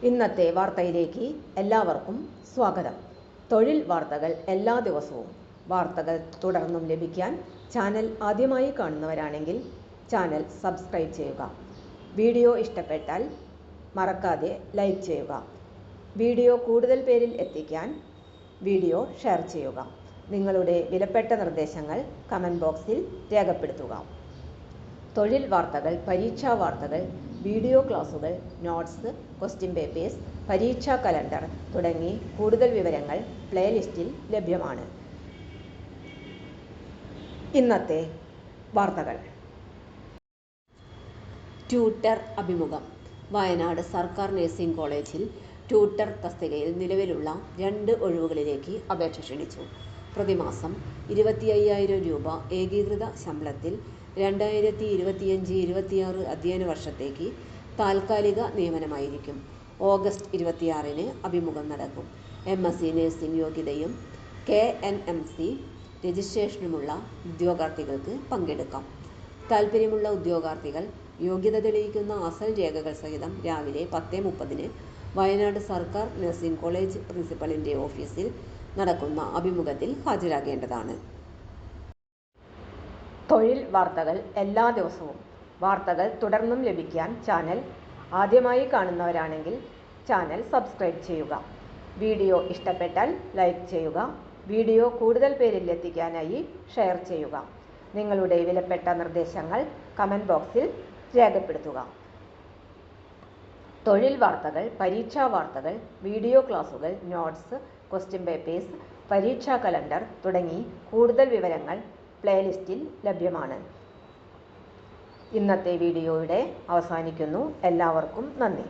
ഇന്നത്തെ വാർത്തയിലേക്ക് എല്ലാവർക്കും സ്വാഗതം. തൊഴിൽ വാർത്തകൾ എല്ലാ ദിവസവും വാർത്തകൾ തുടർന്നും ലഭിക്കാൻ ചാനൽ ആദ്യമായി കാണുന്നവരാണെങ്കിൽ ചാനൽ സബ്സ്ക്രൈബ് ചെയ്യുക. വീഡിയോ ഇഷ്ടപ്പെട്ടാൽ മറക്കാതെ ലൈക്ക് ചെയ്യുക. വീഡിയോ കൂടുതൽ പേരിൽ എത്തിക്കാൻ വീഡിയോ ഷെയർ ചെയ്യുക. നിങ്ങളുടെ വിലപ്പെട്ട നിർദ്ദേശങ്ങൾ കമൻറ്റ് ബോക്സിൽ രേഖപ്പെടുത്തുക. തൊഴിൽ വാർത്തകൾ, പരീക്ഷാ വാർത്തകൾ, വീഡിയോ ക്ലാസുകൾ, നോട്ട്സ്, ക്വസ്റ്റ്യൻ പേപ്പേഴ്സ്, പരീക്ഷാ കലണ്ടർ തുടങ്ങി കൂടുതൽ വിവരങ്ങൾ പ്ലേലിസ്റ്റിൽ ലഭ്യമാണ്. ഇന്നത്തെ വാർത്തകൾ. ട്യൂട്ടർ അഭിമുഖം. വയനാട് സർക്കാർ നഴ്സിംഗ് കോളേജിൽ ട്യൂട്ടർ തസ്തികയിൽ നിലവിലുള്ള 2 ഒഴിവുകളിലേക്ക് അപേക്ഷ ക്ഷണിച്ചു. പ്രതിമാസം 25,000 രൂപ ഏകീകൃത ശമ്പളത്തിൽ 2025-26 അധ്യയന വർഷത്തേക്ക് താൽക്കാലിക നിയമനമായിരിക്കും. ഓഗസ്റ്റ് 26-ന് അഭിമുഖം നടക്കും. MSc നഴ്സിംഗ് യോഗ്യതയും KNMC രജിസ്ട്രേഷനുമുള്ള ഉദ്യോഗാർത്ഥികൾക്ക് പങ്കെടുക്കാം. താൽപ്പര്യമുള്ള ഉദ്യോഗാർത്ഥികൾ യോഗ്യത തെളിയിക്കുന്ന അസൽ രേഖകൾ സഹിതം രാവിലെ 10:30-ന് വയനാട് സർക്കാർ നഴ്സിംഗ് കോളേജ് പ്രിൻസിപ്പലിൻ്റെ ഓഫീസിൽ നടക്കുന്ന അഭിമുഖത്തിൽ ഹാജരാകേണ്ടതാണ്. തൊഴിൽ വാർത്തകൾ എല്ലാ ദിവസവും വാർത്തകൾ തുടർന്നും ലഭിക്കാൻ ചാനൽ ആദ്യമായി കാണുന്നവരാണെങ്കിൽ ചാനൽ സബ്സ്ക്രൈബ് ചെയ്യുക. വീഡിയോ ഇഷ്ടപ്പെട്ടാൽ ലൈക്ക് ചെയ്യുക. വീഡിയോ കൂടുതൽ പേരിൽ എത്തിക്കാനായി ഷെയർ ചെയ്യുക. നിങ്ങളുടെ വിലപ്പെട്ട നിർദ്ദേശങ്ങൾ കമൻറ്റ് ബോക്സിൽ രേഖപ്പെടുത്തുക. തൊഴിൽ വാർത്തകൾ, പരീക്ഷാ വാർത്തകൾ, വീഡിയോ ക്ലാസുകൾ, നോട്ട്സ്, ക്വസ്റ്റ്യൻ പേപ്പേഴ്സ്, പരീക്ഷാ കലണ്ടർ തുടങ്ങി കൂടുതൽ വിവരങ്ങൾ പ്ലേലിസ്റ്റിൽ ലഭ്യമാണ്. ഇന്നത്തെ വീഡിയോയുടെ അവസാനിക്കുന്നു. എല്ലാവർക്കും നന്ദി.